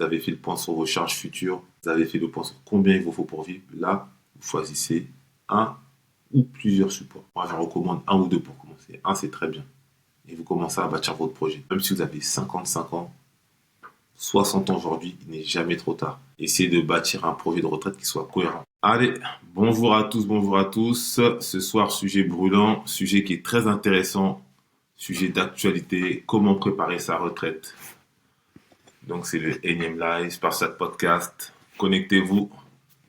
vous avez fait le point sur vos charges futures, vous avez fait le point sur combien il vous faut pour vivre. Là, vous choisissez un ou plusieurs supports. Moi, j'en recommande un ou deux pour commencer. Un, c'est très bien. Et vous commencez à bâtir votre projet. Même si vous avez 55 ans, 60 ans aujourd'hui, il n'est jamais trop tard. Essayez de bâtir un projet de retraite qui soit cohérent. Allez, bonjour à tous, bonjour à tous. Ce soir, sujet brûlant, sujet qui est très intéressant, sujet d'actualité, comment préparer sa retraite. Donc c'est le énième live par cette podcast. Connectez-vous.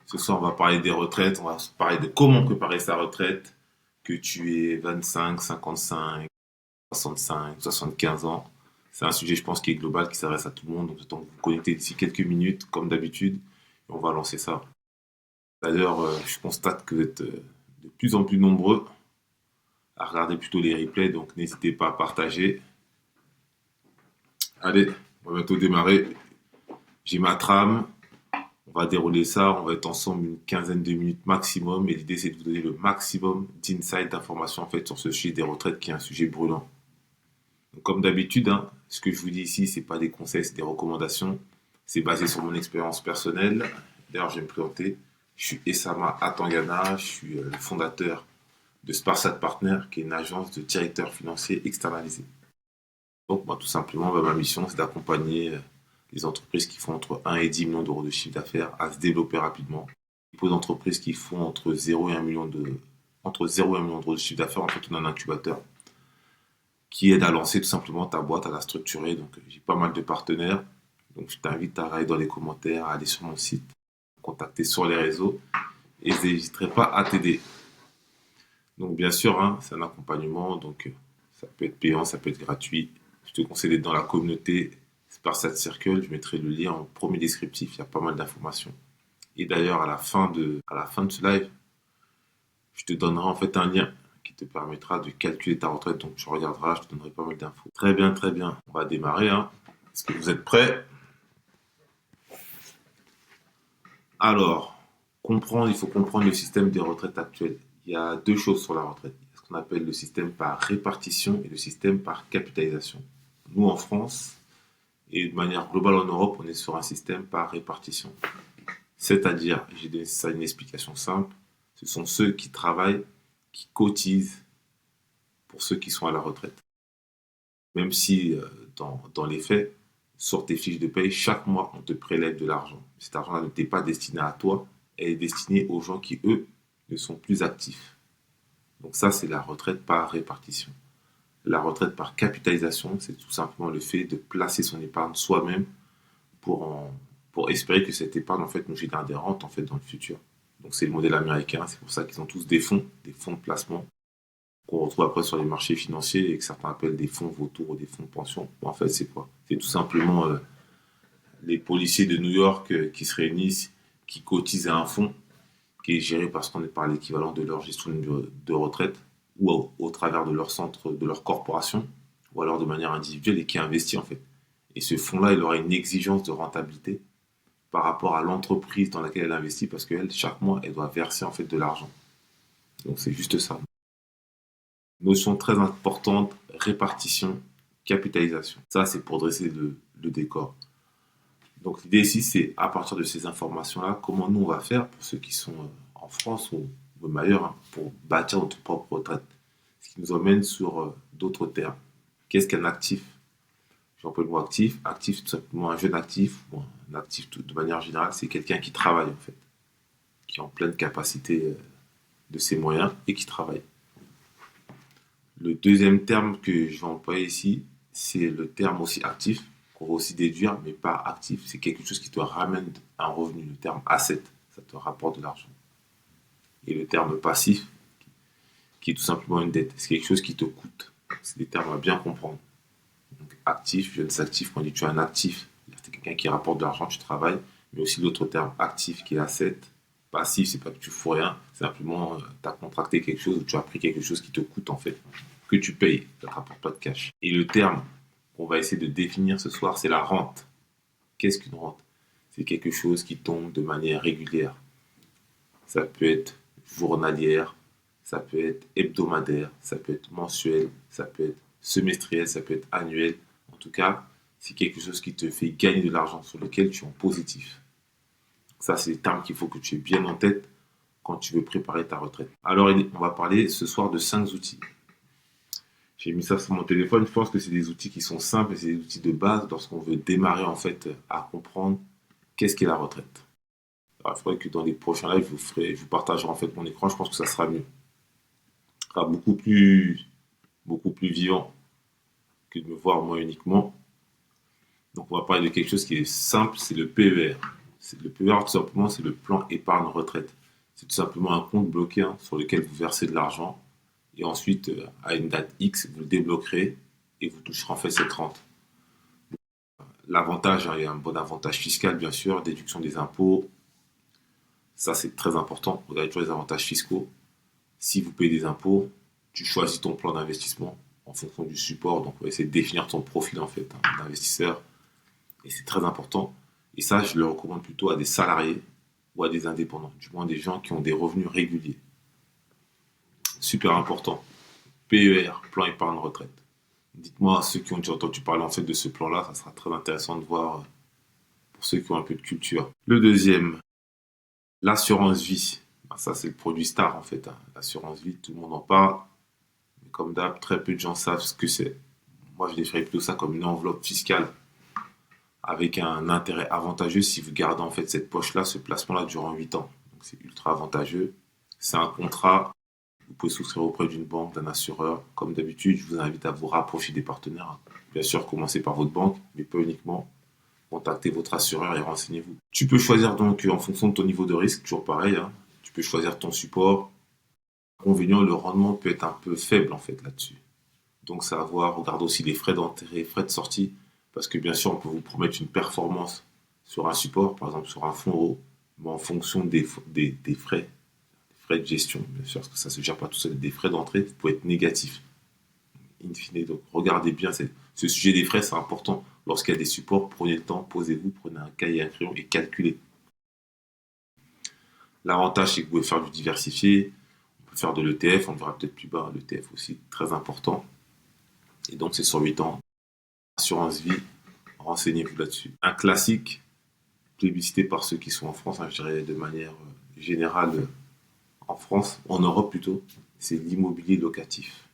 Ce soir, on va parler des retraites, on va parler de comment préparer sa retraite, que tu aies 25, 55, 65, 75 ans. C'est un sujet, je pense, qui est global, qui s'adresse à tout le monde. Donc, j'attends que vous vous connectez d'ici quelques minutes, comme d'habitude, et on va lancer ça. D'ailleurs, je constate que vous êtes de plus en plus nombreux à regarder plutôt les replays, donc n'hésitez pas à partager. Allez, on va bientôt démarrer. J'ai ma trame. On va dérouler ça. On va être ensemble une quinzaine de minutes maximum. Et l'idée, c'est de vous donner le maximum d'insights, d'informations en fait, sur ce sujet des retraites, qui est un sujet brûlant. Donc, comme d'habitude, ce que je vous dis ici, c'est pas des conseils, c'est des recommandations. C'est basé sur mon expérience personnelle. D'ailleurs, je vais me présenter. Je suis Essama Atangana. Je suis le fondateur de Sparsat Partner, qui est une agence de directeurs financiers externalisés. Donc, moi, tout simplement, ma mission, c'est d'accompagner les entreprises qui font entre 1 et 10 millions d'euros de chiffre d'affaires à se développer rapidement. Et pour les entreprises qui font entre 0 et 1 million d'euros de chiffre d'affaires, en fait, on a un incubateur qui aide à lancer tout simplement ta boîte, à la structurer. Donc, j'ai pas mal de partenaires. Donc, je t'invite à aller dans les commentaires, à aller sur mon site, à contacter sur les réseaux et je n'hésiterai pas à t'aider. Donc, bien sûr, c'est un accompagnement. Donc, ça peut être payant, ça peut être gratuit. Je te conseille d'être dans la communauté Sparsat Circle. Je mettrai le lien en premier descriptif. Il y a pas mal d'informations. Et d'ailleurs, à la fin de ce live, je te donnerai en fait un lien qui te permettra de calculer ta retraite. Donc, tu regarderas, je te donnerai pas mal d'infos. Très bien, très bien. On va démarrer. Est-ce que vous êtes prêts? Alors, il faut comprendre le système des retraites actuel. Il y a deux choses sur la retraite. Il y a ce qu'on appelle le système par répartition et le système par capitalisation. Nous, en France, et de manière globale en Europe, on est sur un système par répartition. C'est-à-dire, j'ai donné ça une explication simple, ce sont ceux qui travaillent, qui cotisent pour ceux qui sont à la retraite. Même si, dans les faits, sur tes fiches de paye, chaque mois, on te prélève de l'argent. Cet argent-là ne t'est pas destiné à toi, elle est destinée aux gens qui, eux, ne sont plus actifs. Donc ça, c'est la retraite par répartition. La retraite par capitalisation, c'est tout simplement le fait de placer son épargne soi-même pour espérer que cette épargne en fait nous génère des rentes en fait dans le futur. Donc c'est le modèle américain, c'est pour ça qu'ils ont tous des fonds de placement qu'on retrouve après sur les marchés financiers et que certains appellent des fonds vautours ou des fonds de pension. Bon, en fait, c'est quoi? C'est tout simplement les policiers de New York qui se réunissent, qui cotisent à un fonds qui est géré par l'équivalent de leur gestion de retraite ou au travers de leur centre, de leur corporation, ou alors de manière individuelle et qui investit en fait. Et ce fonds-là, il aura une exigence de rentabilité par rapport à l'entreprise dans laquelle elle investit parce qu'elle, chaque mois, elle doit verser en fait de l'argent. Donc c'est juste ça. Notion très importante, répartition, capitalisation. Ça, c'est pour dresser le décor. Donc l'idée ici, c'est à partir de ces informations-là, comment nous on va faire pour ceux qui sont en France ou même ailleurs, pour bâtir notre propre retraite. Ce qui nous emmène sur d'autres termes. Qu'est-ce qu'un actif? J'emploie le mot actif. Actif, tout simplement un jeune actif, ou un actif de manière générale, c'est quelqu'un qui travaille en fait, qui est en pleine capacité de ses moyens et qui travaille. Le deuxième terme que je vais employer ici, c'est le terme aussi actif, qu'on va aussi déduire, mais pas actif. C'est quelque chose qui te ramène un revenu. Le terme asset, ça te rapporte de l'argent. Et le terme passif, qui est tout simplement une dette. C'est quelque chose qui te coûte. C'est des termes à bien comprendre. Donc, actif, jeune actif, quand on dit tu es un actif, c'est quelqu'un qui rapporte de l'argent, tu travailles, mais aussi l'autre terme actif qui est asset. Passif, c'est pas que tu fous rien, c'est simplement tu as contracté quelque chose ou tu as pris quelque chose qui te coûte en fait, que tu payes, ça ne te rapporte pas de cash. Et le terme qu'on va essayer de définir ce soir, c'est la rente. Qu'est-ce qu'une rente? C'est quelque chose qui tombe de manière régulière. Ça peut être journalière, ça peut être hebdomadaire, ça peut être mensuel, ça peut être semestriel, ça peut être annuel. En tout cas, c'est quelque chose qui te fait gagner de l'argent, sur lequel tu es en positif. Ça, c'est des termes qu'il faut que tu aies bien en tête quand tu veux préparer ta retraite. Alors, on va parler ce soir de 5 outils. J'ai mis ça sur mon téléphone. Je pense que c'est des outils qui sont simples et c'est des outils de base lorsqu'on veut démarrer en fait à comprendre qu'est-ce qu'est la retraite. Alors, il faudrait que dans les prochains lives, je vous partagerai en fait mon écran. Je pense que ça sera mieux. Ça sera beaucoup plus vivant que de me voir moi uniquement. Donc, on va parler de quelque chose qui est simple, c'est le PER. Le PER, tout simplement, c'est le plan épargne retraite. C'est tout simplement un compte bloqué sur lequel vous versez de l'argent. Et ensuite, à une date X, vous le débloquerez et vous toucherez en fait cette rente. L'avantage, il y a un bon avantage fiscal, bien sûr, déduction des impôts. Ça, c'est très important. Vous avez toujours les avantages fiscaux. Si vous payez des impôts, tu choisis ton plan d'investissement en fonction du support. Donc, on va essayer de définir ton profil en fait d'investisseur. Et c'est très important. Et ça, je le recommande plutôt à des salariés ou à des indépendants, du moins des gens qui ont des revenus réguliers. Super important. PER, plan épargne retraite. Dites-moi, ceux qui ont déjà entendu parler en fait de ce plan-là, ça sera très intéressant de voir pour ceux qui ont un peu de culture. Le deuxième, l'assurance vie. Ça, c'est le produit star en fait. L'assurance vie, tout le monde en parle. Mais comme d'hab, très peu de gens savent ce que c'est. Moi, je définirais plutôt ça comme une enveloppe fiscale avec un intérêt avantageux si vous gardez en fait cette poche-là, ce placement-là durant 8 ans. Donc, c'est ultra avantageux. C'est un contrat. Vous pouvez souscrire auprès d'une banque, d'un assureur. Comme d'habitude, je vous invite à vous rapprocher des partenaires. Bien sûr, commencez par votre banque, mais pas uniquement. Contactez votre assureur et renseignez-vous. Tu peux choisir donc en fonction de ton niveau de risque, toujours pareil. Tu peux choisir ton support. Inconvénient, le rendement peut être un peu faible en fait là-dessus. Donc ça va voir, regardez aussi les frais d'entrée, frais de sortie, parce que bien sûr, on peut vous promettre une performance sur un support, par exemple sur un fonds euro, mais en fonction des frais de gestion, bien sûr, parce que ça ne se gère pas tout seul, des frais d'entrée, vous pouvez être négatif, in fine. Donc, regardez bien, ce sujet des frais, c'est important. Lorsqu'il y a des supports, prenez le temps, posez-vous, prenez un cahier et un crayon et calculez. L'avantage, c'est que vous pouvez faire du diversifié, on peut faire de l'ETF, on le verra peut-être plus bas, l'ETF aussi, très important. Et donc, c'est sur 8 ans. Assurance vie, renseignez-vous là-dessus. Un classique, plébiscité par ceux qui sont en France, je dirais de manière générale, en France, en Europe plutôt, c'est l'immobilier locatif.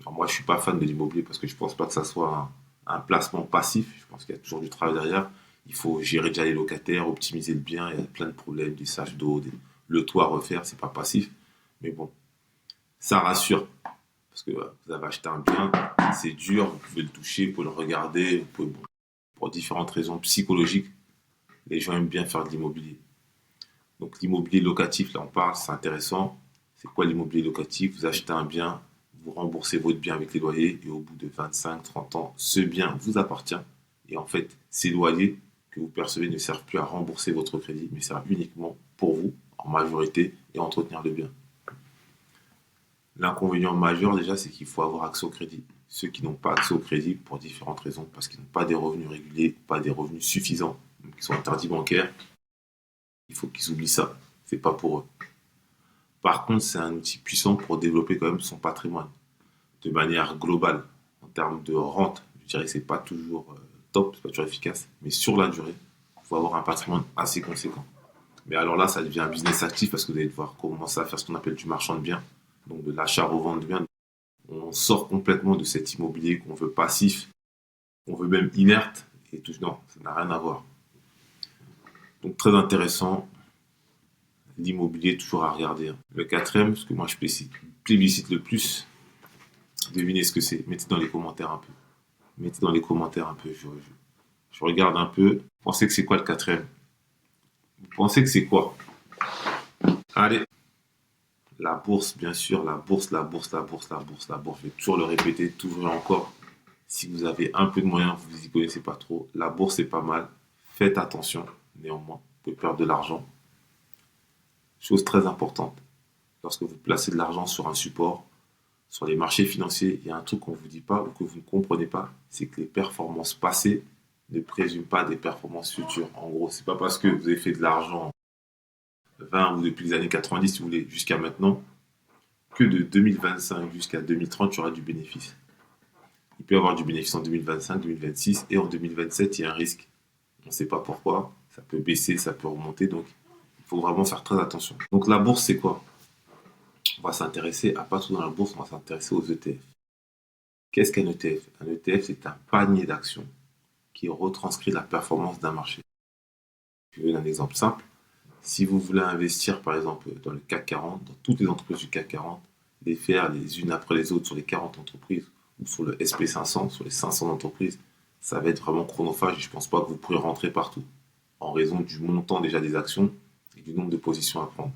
Alors moi, je ne suis pas fan de l'immobilier parce que je ne pense pas que ça soit un placement passif. Je pense qu'il y a toujours du travail derrière. Il faut gérer déjà les locataires, optimiser le bien. Il y a plein de problèmes, des sages d'eau, le toit à refaire, c'est pas passif. Mais bon, ça rassure. Parce que vous avez acheté un bien, c'est dur, vous pouvez le toucher, vous pouvez le regarder, pour différentes raisons psychologiques, les gens aiment bien faire de l'immobilier. Donc l'immobilier locatif, là on parle, c'est intéressant. C'est quoi l'immobilier locatif? Vous achetez un bien, vous remboursez votre bien avec les loyers et au bout de 25-30 ans, ce bien vous appartient. Et en fait, ces loyers que vous percevez ne servent plus à rembourser votre crédit, mais servent uniquement pour vous, en majorité, et entretenir le bien. L'inconvénient majeur déjà, c'est qu'il faut avoir accès au crédit. Ceux qui n'ont pas accès au crédit pour différentes raisons, parce qu'ils n'ont pas des revenus réguliers, pas des revenus suffisants, qui sont interdits bancaires, il faut qu'ils oublient ça. C'est pas pour eux. Par contre, c'est un outil puissant pour développer quand même son patrimoine de manière globale. En termes de rente, je dirais que c'est pas toujours top, c'est pas toujours efficace, mais sur la durée, il faut avoir un patrimoine assez conséquent. Mais alors là, ça devient un business actif parce que vous allez devoir commencer à faire ce qu'on appelle du marchand de biens, donc de l'achat-revente de biens. On sort complètement de cet immobilier qu'on veut passif, qu'on veut même inerte, et tout. Non, ça n'a rien à voir. Donc très intéressant, l'immobilier toujours à regarder. Le quatrième, ce que moi je plébiscite le plus, devinez ce que c'est. Mettez dans les commentaires un peu. Mettez dans les commentaires un peu. Je regarde un peu. Vous pensez que c'est quoi le quatrième? Vous pensez que c'est quoi? Allez. La bourse, bien sûr. La bourse, la bourse, la bourse, la bourse, la bourse. Je vais toujours le répéter, toujours et encore. Si vous avez un peu de moyens, vous n'y connaissez pas trop. La bourse, c'est pas mal. Faites attention, néanmoins. Vous pouvez perdre de l'argent. Chose très importante. Lorsque vous placez de l'argent sur un support, sur les marchés financiers, il y a un truc qu'on ne vous dit pas ou que vous ne comprenez pas, c'est que les performances passées ne présument pas des performances futures. En gros, c'est pas parce que vous avez fait de l'argent 20 ou depuis les années 90, si vous voulez, jusqu'à maintenant, que de 2025 jusqu'à 2030, il y aura du bénéfice. Il peut y avoir du bénéfice en 2025, 2026 et en 2027, il y a un risque. On ne sait pas pourquoi. Ça peut baisser, ça peut remonter. Donc, il faut vraiment faire très attention. Donc, la bourse, c'est quoi? On va s'intéresser à pas tout dans la bourse, on va s'intéresser aux ETF. Qu'est-ce qu'un ETF? Un ETF, c'est un panier d'actions qui retranscrit la performance d'un marché. Je vais vous donner un exemple simple. Si vous voulez investir, par exemple, dans le CAC 40, dans toutes les entreprises du CAC 40, les faire les unes après les autres sur les 40 entreprises ou sur le SP 500, sur les 500 entreprises, ça va être vraiment chronophage et je ne pense pas que vous pourrez rentrer partout en raison du montant déjà des actions et du nombre de positions à prendre.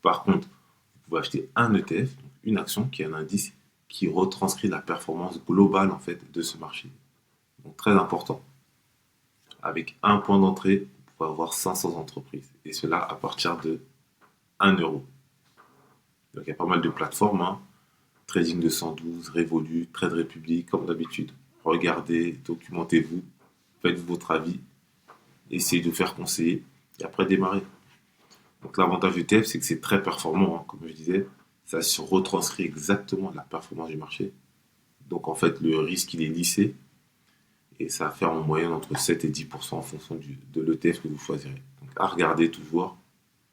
Par contre, vous pouvez acheter un ETF, donc une action qui est un indice qui retranscrit la performance globale en fait de ce marché. Donc très important. Avec un point d'entrée, vous pouvez avoir 500 entreprises et cela à partir de 1 euro. Donc il y a pas mal de plateformes, hein. Trading 212, Revolut, Trade Republic, comme d'habitude. Regardez, documentez-vous, faites votre avis, essayez de faire conseiller et après démarrer. Donc l'avantage du TF, c'est que c'est très performant, hein, comme je disais. Ça se retranscrit exactement la performance du marché. Donc en fait, le risque, il est lissé et ça va faire en moyenne entre 7 et 10% en fonction de l'ETF que vous choisirez. Donc à regarder toujours,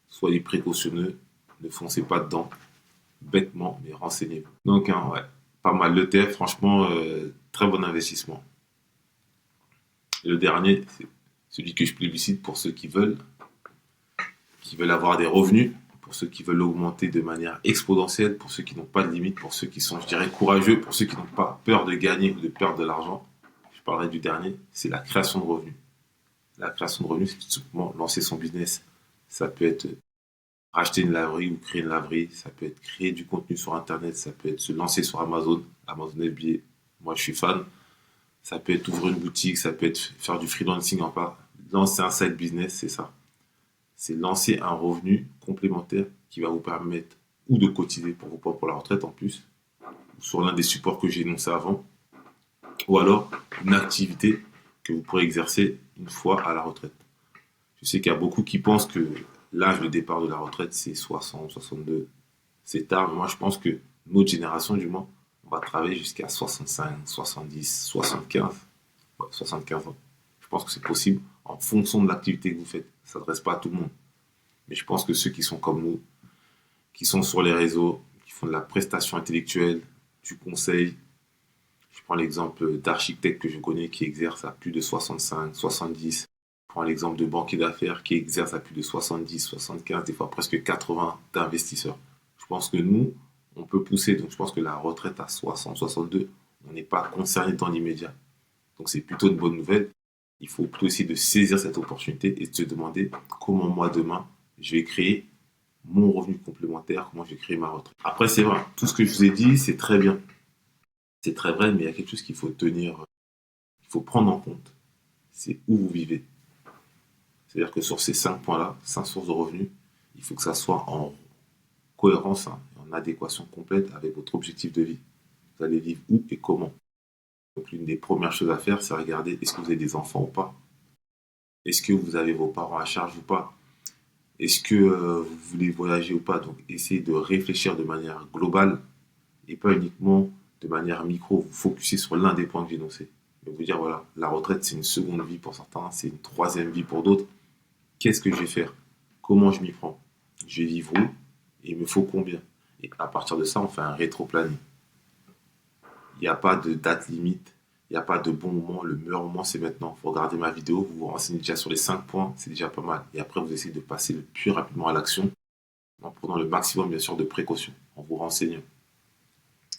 soyez précautionneux, ne foncez pas dedans bêtement, mais renseignez-vous. Donc hein, ouais, pas mal l'ETF, franchement, très bon investissement. Et le dernier, c'est celui que je plébiscite pour ceux qui veulent avoir des revenus, pour ceux qui veulent augmenter de manière exponentielle, pour ceux qui n'ont pas de limite, pour ceux qui sont, je dirais, courageux, pour ceux qui n'ont pas peur de gagner ou de perdre de l'argent. Je parlerai du dernier, c'est la création de revenus. La création de revenus, c'est tout simplement lancer son business. Ça peut être racheter une laverie ou créer une laverie, ça peut être créer du contenu sur Internet, ça peut être se lancer sur Amazon, Amazon FBA. Moi, je suis fan. Ça peut être ouvrir une boutique, ça peut être faire du freelancing en part. Lancer un side business, c'est ça. C'est lancer un revenu complémentaire qui va vous permettre ou de cotiser pour vos points pour la retraite en plus, ou sur l'un des supports que j'ai énoncé avant, ou alors une activité que vous pourrez exercer une fois à la retraite. Je sais qu'il y a beaucoup qui pensent que l'âge de départ de la retraite, c'est 60, 62. C'est tard, mais moi je pense que notre génération, du moins, on va travailler jusqu'à 65, 70, 75. Ouais, 75 ans. Je pense que c'est possible en fonction de l'activité que vous faites. Ça ne s'adresse pas à tout le monde. Mais je pense que ceux qui sont comme nous, qui sont sur les réseaux, qui font de la prestation intellectuelle, du conseil, je prends l'exemple d'architectes que je connais qui exercent à plus de 65, 70. Je prends l'exemple de banquiers d'affaires qui exercent à plus de 70, 75, des fois presque 80 d'investisseurs. Je pense que nous, on peut pousser. Donc je pense que la retraite à 60, 62, on n'est pas concerné dans l'immédiat. Donc c'est plutôt une bonne nouvelle. Il faut plutôt essayer de saisir cette opportunité et de se demander comment moi demain je vais créer mon revenu complémentaire, comment je vais créer ma retraite. Après c'est vrai, tout ce que je vous ai dit c'est très bien. C'est très vrai, mais il y a quelque chose qu'il faut tenir, il faut prendre en compte. C'est où vous vivez. C'est-à-dire que sur ces 5 points-là, 5 sources de revenus, il faut que ça soit en cohérence, hein, en adéquation complète avec votre objectif de vie. Vous allez vivre où et comment. Donc l'une des premières choses à faire, c'est regarder est-ce que vous avez des enfants ou pas. Est-ce que vous avez vos parents à charge ou pas. Est-ce que vous voulez voyager ou pas. Donc essayez de réfléchir de manière globale et pas uniquement de manière micro. Vous focussez sur l'un des points que j'ai énoncés. Mais vous dire voilà, la retraite c'est une seconde vie pour certains, c'est une troisième vie pour d'autres. Qu'est-ce que je vais faire? Comment je m'y prends? Je vais vivre où? Et il me faut combien? Et à partir de ça, on fait un rétro-planning. Il n'y a pas de date limite, il n'y a pas de bon moment. Le meilleur moment, c'est maintenant. Vous regardez ma vidéo, vous vous renseignez déjà sur les 5 points, c'est déjà pas mal. Et après, vous essayez de passer le plus rapidement à l'action en prenant le maximum, bien sûr, de précautions, en vous renseignant.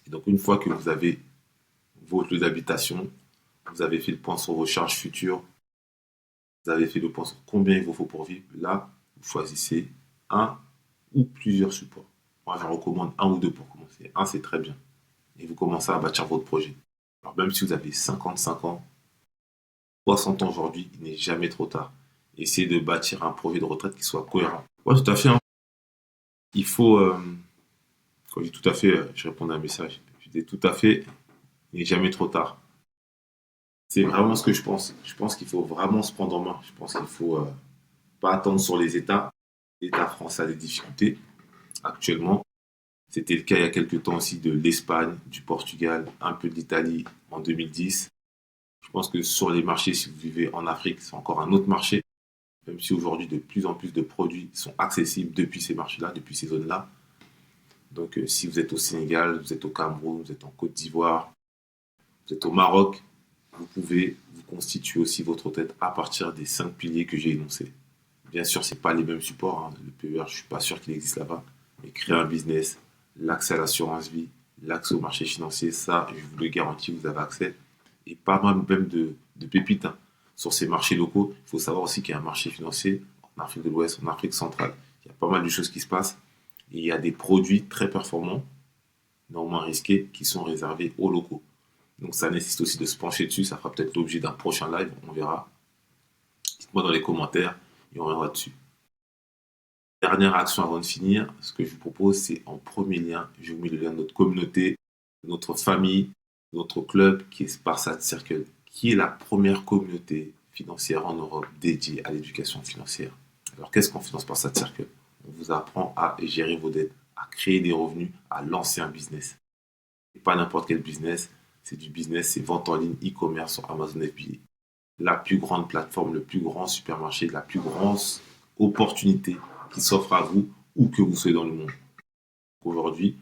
Et donc, une fois que vous avez votre lieu d'habitation, vous avez fait le point sur vos charges futures, vous avez fait le point sur combien il vous faut pour vivre, là, vous choisissez un ou plusieurs supports. Moi, j'en recommande un ou deux pour commencer. Un, c'est très bien. Et vous commencez à bâtir votre projet. Alors, même si vous avez 55 ans, 60 ans aujourd'hui, il n'est jamais trop tard. Essayez de bâtir un projet de retraite qui soit cohérent. Oui, tout à fait, hein. Il faut, quand je dis tout à fait, je réponds à un message. Je dis tout à fait, il n'est jamais trop tard. C'est vraiment ce que je pense. Je pense qu'il faut vraiment se prendre en main. Je pense qu'il faut pas attendre sur les États. L'État français a des difficultés actuellement. C'était le cas il y a quelques temps aussi de l'Espagne, du Portugal, un peu de l'Italie en 2010. Je pense que sur les marchés, si vous vivez en Afrique, c'est encore un autre marché, même si aujourd'hui de plus en plus de produits sont accessibles depuis ces marchés-là, depuis ces zones-là. Donc si vous êtes au Sénégal, vous êtes au Cameroun, vous êtes en Côte d'Ivoire, vous êtes au Maroc, vous pouvez vous constituer aussi votre tête à partir des 5 piliers que j'ai énoncés. Bien sûr, ce n'est pas les mêmes supports, hein. Le PER, je ne suis pas sûr qu'il existe là-bas. Mais créer un business, l'accès à l'assurance vie, l'accès au marché financier, ça, je vous le garantis, vous avez accès. Et pas mal même de pépites, hein. Sur ces marchés locaux. Il faut savoir aussi qu'il y a un marché financier en Afrique de l'Ouest, en Afrique centrale. Il y a pas mal de choses qui se passent. Et il y a des produits très performants, non moins risqués, qui sont réservés aux locaux. Donc ça nécessite aussi de se pencher dessus. Ça fera peut-être l'objet d'un prochain live, on verra. Dites-moi dans les commentaires et on reviendra dessus. Dernière action avant de finir, ce que je vous propose, c'est en premier lien, je vous mets le lien de notre communauté, de notre famille, de notre club qui est Sparsat Circle, qui est la première communauté financière en Europe dédiée à l'éducation financière. Alors qu'est-ce qu'on fait dans Sparsat Circle? On vous apprend à gérer vos dettes, à créer des revenus, à lancer un business. Et pas n'importe quel business, c'est du business, c'est vente en ligne, e-commerce sur Amazon FBA. La plus grande plateforme, le plus grand supermarché, la plus grande opportunité qui s'offre à vous où que vous soyez dans le monde. Aujourd'hui,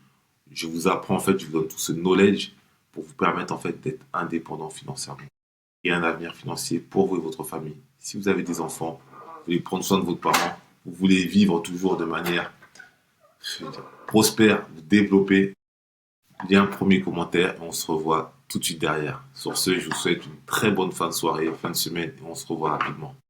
je vous apprends, en fait, je vous donne tout ce knowledge pour vous permettre en fait d'être indépendant financièrement et un avenir financier pour vous et votre famille. Si vous avez des enfants, vous voulez prendre soin de votre parent, vous voulez vivre toujours de manière prospère, vous développer, il y a un premier commentaire et on se revoit tout de suite derrière. Sur ce, je vous souhaite une très bonne fin de soirée, fin de semaine et on se revoit rapidement.